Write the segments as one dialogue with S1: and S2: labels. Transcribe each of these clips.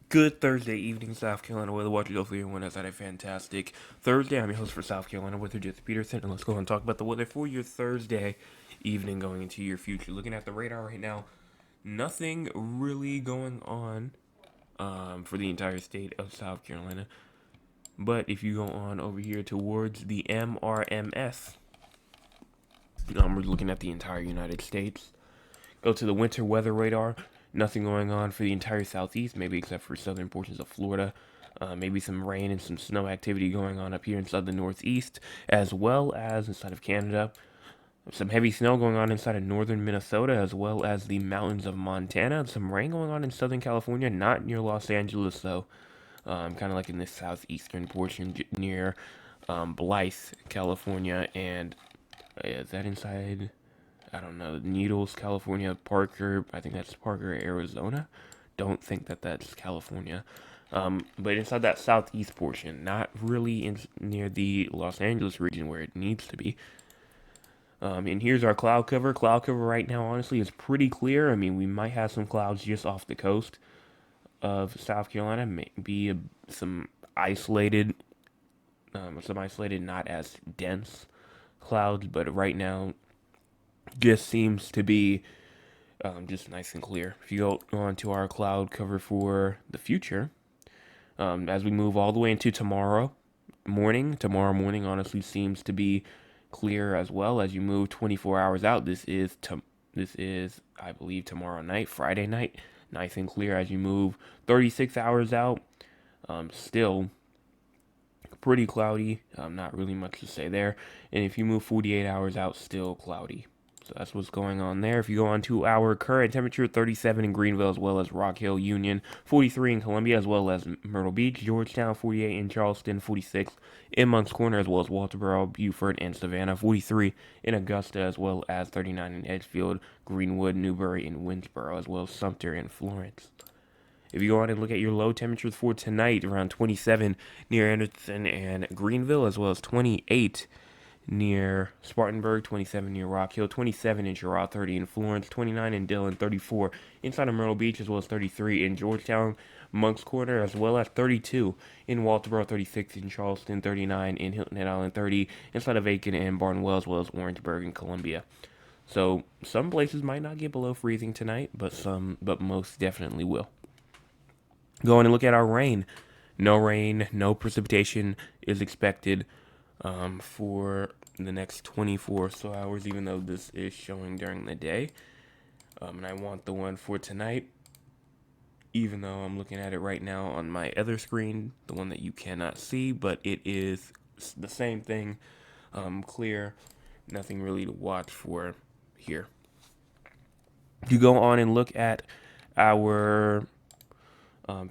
S1: Good Thursday evening, South Carolina weather watchers. Hopefully, everyone has had a fantastic Thursday. I'm your host for South Carolina Weather, Jesse Peterson, and let's go and talk about the weather for your Thursday evening going into your future. Looking at the radar right now, nothing really going on for the entire state of South Carolina. But if you go on over here towards the MRMS, we're looking at the entire United States. Go to the winter weather radar. Nothing going on for the entire southeast, maybe except for southern portions of Florida. Maybe some rain and some snow activity going on up here inside the northeast, as well as inside of Canada. Some heavy snow going on inside of northern Minnesota, as well as the mountains of Montana. Some rain going on in southern California, not near Los Angeles, though. Kind of like in the southeastern portion near Blythe, California, and is that inside? I don't know, Needles, California, Parker. I think that's Parker, Arizona. Don't think that that's California. But inside that southeast portion, not really near the Los Angeles region where it needs to be. And here's our cloud cover. Cloud cover right now, honestly, is pretty clear. I mean, we might have some clouds just off the coast of South Carolina. Maybe some isolated, not as dense clouds. But right now, just seems to be just nice and clear. If you go on to our cloud cover for the future, as we move all the way into tomorrow morning honestly seems to be clear as well. As you move 24 hours out, this is I believe tomorrow night, Friday night, nice and clear. As you move 36 hours out, still pretty cloudy. Not really much to say there. And if you move 48 hours out, still cloudy. So that's what's going on there. If you go on to our current temperature, 37 in Greenville, as well as Rock Hill, Union, 43 in Columbia, as well as Myrtle Beach, Georgetown, 48 in Charleston, 46 in Moncks Corner, as well as Walterboro, Beaufort, and Savannah, 43 in Augusta, as well as 39 in Edgefield, Greenwood, Newberry, and Winnsboro, as well as Sumter and Florence. If you go on and look at your low temperatures for tonight, around 27 near Anderson and Greenville, as well as 28 near Spartanburg, 27 near Rock Hill, 27 in Girard, 30 in Florence, 29 in Dillon, 34 inside of Myrtle Beach, as well as 33 in Georgetown, Moncks Corner, as well as 32 in Walterboro, 36 in Charleston, 39 in Hilton Head Island, 30 inside of Aiken and Barnwell, as well as Orangeburg and Columbia. So some places might not get below freezing tonight, but most definitely will. Go on and look at our rain. No rain, no precipitation is expected for the next 24 or so hours, even though this is showing during the day. And I want the one for tonight, even though I'm looking at it right now on my other screen, the one that you cannot see, but it is the same thing, clear, nothing really to watch for here. If you go on and look at our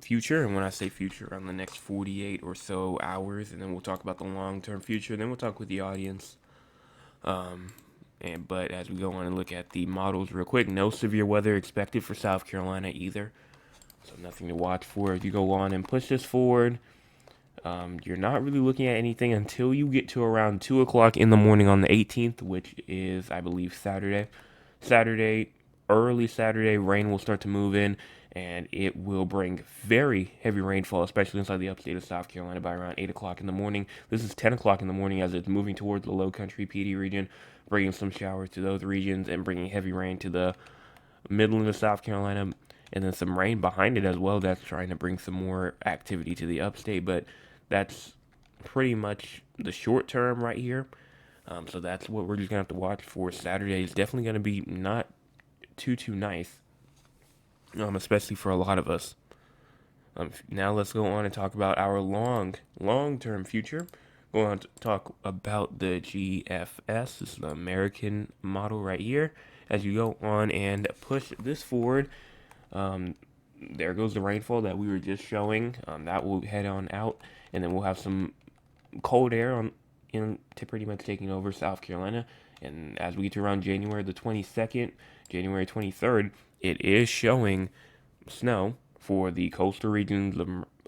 S1: future, and when I say future, around the next 48 or so hours, and then we'll talk about the long-term future, and then we'll talk with the audience. But as we go on and look at the models real quick, no severe weather expected for South Carolina either, so nothing to watch for. If you go on and push this forward, you're not really looking at anything until you get to around 2 o'clock in the morning on the 18th, which is, I believe, Saturday. Early Saturday, rain will start to move in, and it will bring very heavy rainfall, especially inside the upstate of South Carolina by around 8 o'clock in the morning. This is 10 o'clock in the morning as it's moving towards the low country PD region, bringing some showers to those regions and bringing heavy rain to the Midland of South Carolina, and then some rain behind it as well. That's trying to bring some more activity to the upstate, but that's pretty much the short term right here. So that's what we're just gonna have to watch for. Saturday is definitely gonna be not too nice, especially for a lot of us. Now let's go on and talk about our long term future. Go on to talk about the GFS. This is the American model right here. As you go on and push this forward, there goes the rainfall that we were just showing. That will head on out, and then we'll have some cold air to pretty much taking over South Carolina. And as we get to around January the 22nd, January 23rd, it is showing snow for the coastal regions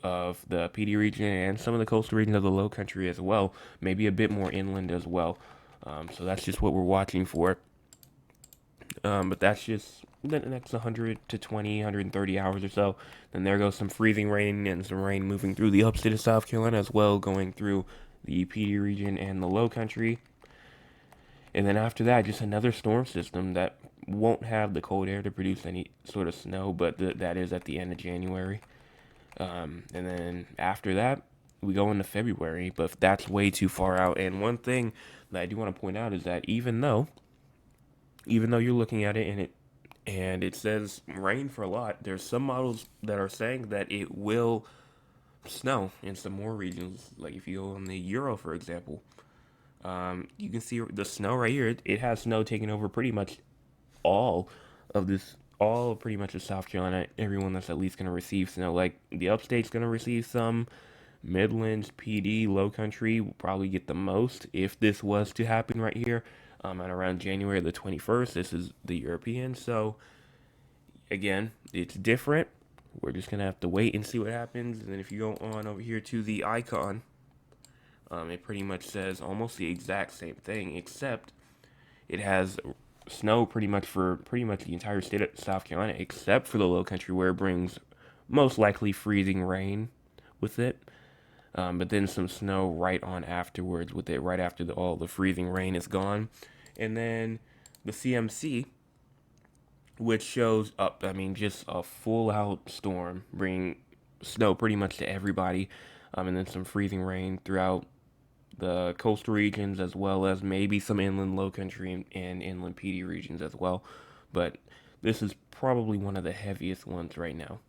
S1: of the PD region and some of the coastal regions of the low country as well, maybe a bit more inland as well. So that's just what we're watching for. But that's just the next 100 to 20, 130 hours or so. Then there goes some freezing rain and some rain moving through the upstate of South Carolina as well, going through the PD region and the low country. And then after that, just another storm system that won't have the cold air to produce any sort of snow, but that is at the end of January. And then after that, we go into February, but that's way too far out. And one thing that I do want to point out is that even though you're looking at it and it says rain for a lot, there's some models that are saying that it will snow in some more regions. Like if you go on the Euro, for example, you can see the snow right here. It has snow taking over pretty much all all pretty much of South Carolina. Everyone that's at least going to receive snow. Like the upstate's going to receive some. Midlands, PD, Low Country will probably get the most if this was to happen right here. At around January the 21st, this is the European. So again, it's different. We're just gonna have to wait and see what happens. And then if you go on over here to the icon, it pretty much says almost the exact same thing, except it has snow pretty much for pretty much the entire state of South Carolina, except for the Low Country where it brings most likely freezing rain with it. But then some snow right on afterwards with it, right after all the freezing rain is gone. And then the CMC, which shows up, I mean, just a full out storm, bringing snow pretty much to everybody, and then some freezing rain throughout the coastal regions as well as maybe some inland low country and inland PD regions as well. But this is probably one of the heaviest ones right now.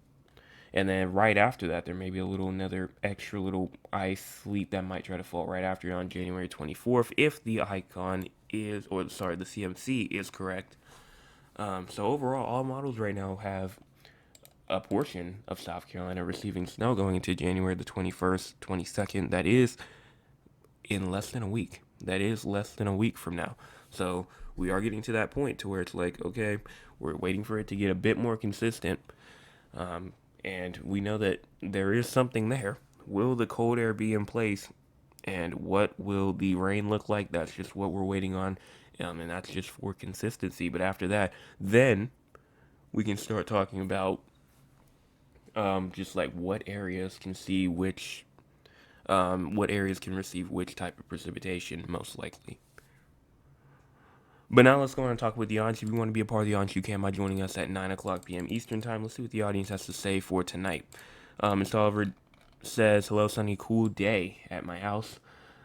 S1: And then right after that, there may be another extra little ice sleep that might try to fall right after on January 24th if the icon is, or sorry, the CMC is correct. So overall, all models right now have a portion of South Carolina receiving snow going into January the 21st, 22nd. That is in less than a week. That is less than a week from now. So we are getting to that point to where it's like, okay, we're waiting for it to get a bit more consistent. And we know that there is something there. Will the cold air be in place? And what will the rain look like? That's just what we're waiting on. And that's just for consistency. But after that, then we can start talking about just like what areas can see what areas can receive which type of precipitation most likely. But now let's go on and talk with the audience. If you want to be a part of the audience, you can by joining us at 9 o'clock p.m. Eastern Time. Let's see what the audience has to say for tonight. Mr. Oliver says, hello, sunny, cool day at my house.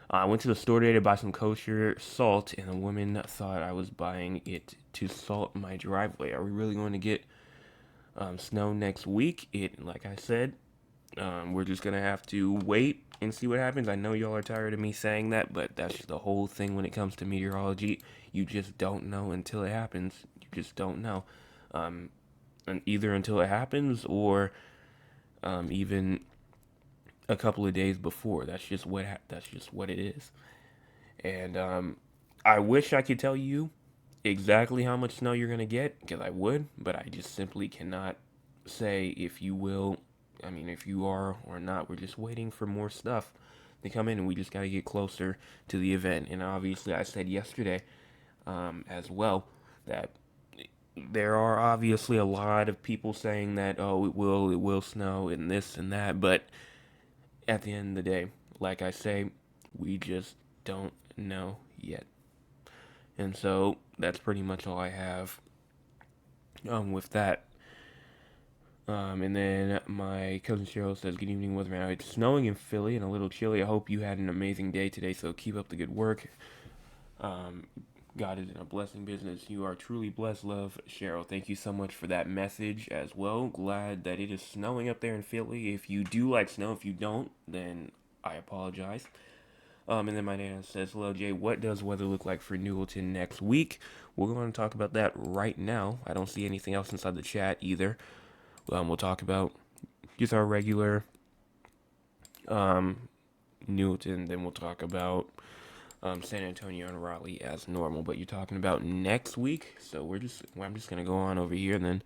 S1: I went to the store today to buy some kosher salt, and the woman thought I was buying it to salt my driveway. Are we really going to get snow next week? Like I said, we're just going to have to wait and see what happens. I know y'all are tired of me saying that, but that's just the whole thing when it comes to meteorology. You just don't know until it happens. You just don't know. And either until it happens or even a couple of days before. That's just what it is. And I wish I could tell you exactly how much snow you're gonna get, because I would, but I just simply cannot say if you will. I mean, if you are or not. We're just waiting for more stuff to come in, and we just gotta get closer to the event. And obviously, I said yesterday as well that there are obviously a lot of people saying that it will snow and this and that, but at the end of the day, like I say, we just don't know yet. And so that's pretty much all I have with that. And then my cousin Cheryl says, good evening, weather now. It's snowing in Philly and a little chilly. I hope you had an amazing day today, so keep up the good work. God is in a blessing business. You are truly blessed, love, Cheryl. Thank you so much for that message as well. Glad that it is snowing up there in Philly. If you do like snow, if you don't, then I apologize. And then my nana says, hello, Jay. What does weather look like for Newellton next week? We're going to talk about that right now. I don't see anything else inside the chat either. We'll talk about just our regular Newellton. Then we'll talk about San Antonio and Raleigh as normal. But you're talking about next week, so I'm just gonna go on over here and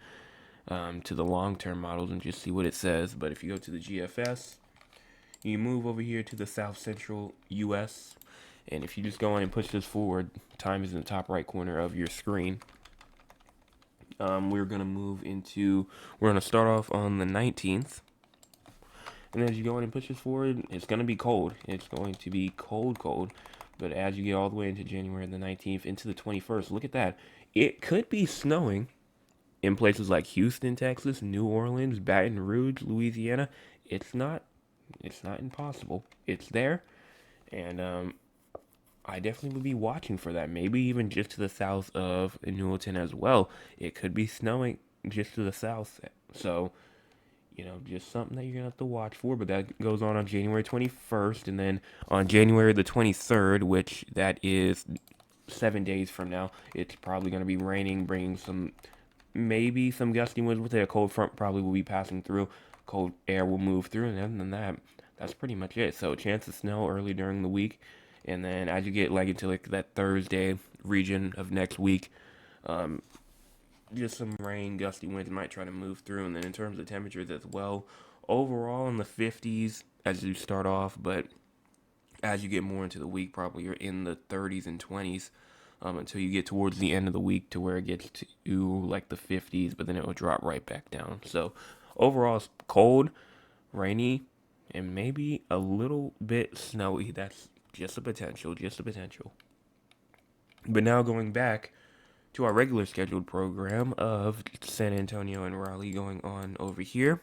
S1: then to the long-term models and just see what it says. But if you go to the GFS, you move over here to the South Central U.S. And if you just go on and push this forward, time is in the top right corner of your screen. We're gonna move into. We're gonna start off on the 19th, and as you go in and push this forward, it's gonna be cold. It's going to be cold, cold. But as you get all the way into January the 19th, into the 21st, look at that. It could be snowing in places like Houston, Texas, New Orleans, Baton Rouge, Louisiana. It's not. It's not impossible. It's there, and I definitely would be watching for that. Maybe even just to the south of Newellton as well. It could be snowing just to the south. So, just something that you're going to have to watch for. But that goes on January 21st. And then on January the 23rd, which that is 7 days from now, it's probably going to be raining, bringing maybe some gusty winds with it. A cold front probably will be passing through. Cold air will move through. And other than that, that's pretty much it. So, chance of snow early during the week. And then as you get like into like that Thursday region of next week, um, just some rain, gusty winds might try to move through. And then in terms of temperatures as well, overall in the 50s as you start off, but as you get more into the week, probably you're in the 30s and 20s until you get towards the end of the week to where it gets to like the 50s, but then it will drop right back down. So overall, it's cold, rainy, and maybe a little bit snowy. That's just a potential, just a potential. But now going back to our regular scheduled program of San Antonio and Raleigh going on over here.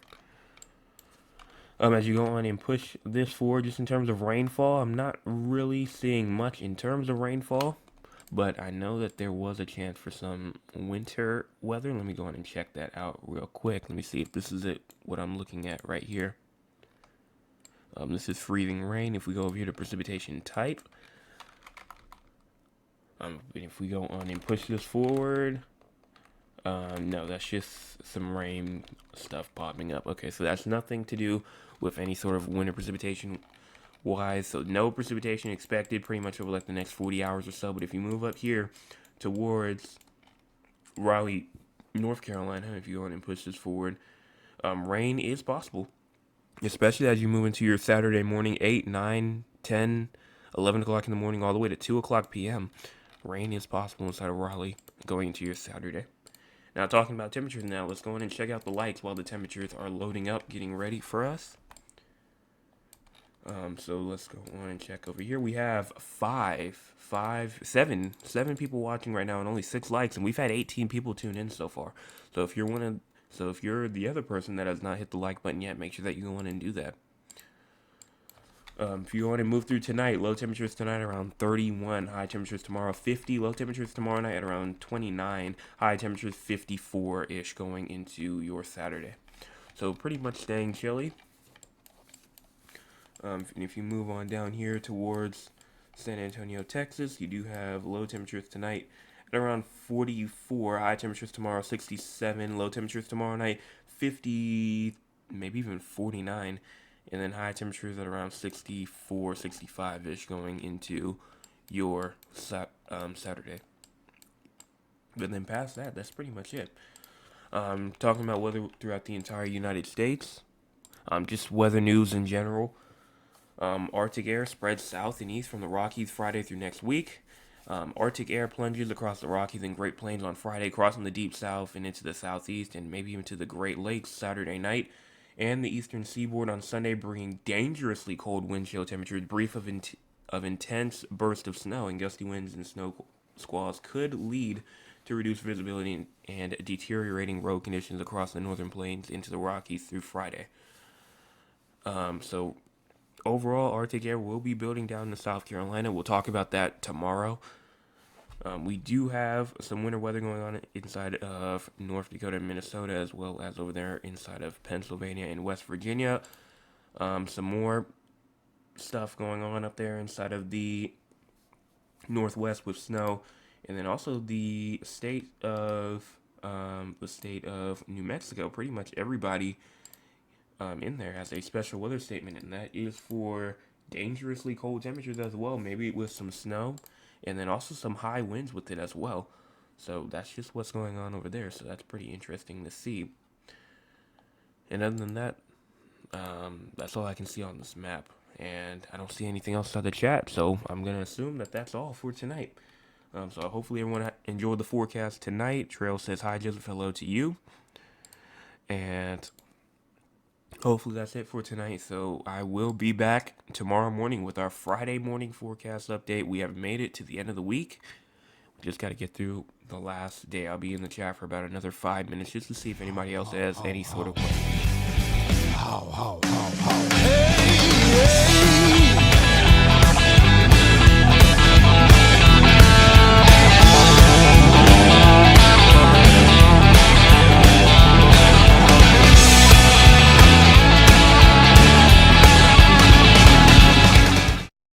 S1: As you go on and push this forward, just in terms of rainfall, I'm not really seeing much in terms of rainfall, but I know that there was a chance for some winter weather. Let me go on and check that out real quick. Let me see if this is it, what I'm looking at right here. This is freezing rain. If we go over here to precipitation type, if we go on and push this forward, no, that's just some rain stuff popping up. Okay, so that's nothing to do with any sort of winter precipitation wise. So no precipitation expected pretty much over like the next 40 hours or so. But if you move up here towards Raleigh, North Carolina, if you go on and push this forward, rain is possible, especially as you move into your Saturday morning, 8, 9, 10, 11 o'clock in the morning, all the way to 2 o'clock p.m. Rain is possible inside of Raleigh going into your Saturday. Now, talking about temperatures now, let's go in and check out the lights while the temperatures are loading up, getting ready for us. So let's go on and check over here. We have seven people watching right now and only 6 likes, and we've had 18 people tune in so far. So if you're the other person that has not hit the like button yet, make sure that you go on and do that. If you want to move through tonight, low temperatures tonight around 31, high temperatures tomorrow 50, low temperatures tomorrow night at around 29, high temperatures 54-ish going into your Saturday. So pretty much staying chilly. And if you move on down here towards San Antonio, Texas, you do have low temperatures tonight at around 44, high temperatures tomorrow 67, low temperatures tomorrow night 50, maybe even 49. And then high temperatures at around 64, 65-ish going into your Saturday. But then past that, that's pretty much it. Talking about weather throughout the entire United States, just weather news in general. Arctic air spreads south and east from the Rockies Friday through next week. Arctic air plunges across the Rockies and Great Plains on Friday, crossing the deep south and into the southeast and maybe even to the Great Lakes Saturday night, and the eastern seaboard on Sunday, bringing dangerously cold wind chill temperatures. Brief of intense bursts of snow and gusty winds and snow squalls could lead to reduced visibility and deteriorating road conditions across the northern plains into the Rockies through Friday. So overall, Arctic air will be building down to South Carolina. We'll talk about that tomorrow. We do have some winter weather going on inside of North Dakota and Minnesota, as well as over there inside of Pennsylvania and West Virginia. Some more stuff going on up there inside of the Northwest with snow, and then also the state of New Mexico. Pretty much everybody in there has a special weather statement, and that is for dangerously cold temperatures as well, maybe with some snow, and then also some high winds with it as well. So that's just what's going on over there. So that's pretty interesting to see. And other than that, that's all I can see on this map. And I don't see anything else out of the chat, so I'm going to assume that that's all for tonight. So hopefully everyone enjoy the forecast tonight. Trail says hi, Joseph. Hello to you. And hopefully that's it for tonight. So I will be back tomorrow morning with our Friday morning forecast update. We have made it to the end of the week. We just got to get through the last day. I'll be in the chat for about another 5 minutes just to see if anybody else has any sort of question.
S2: Hey!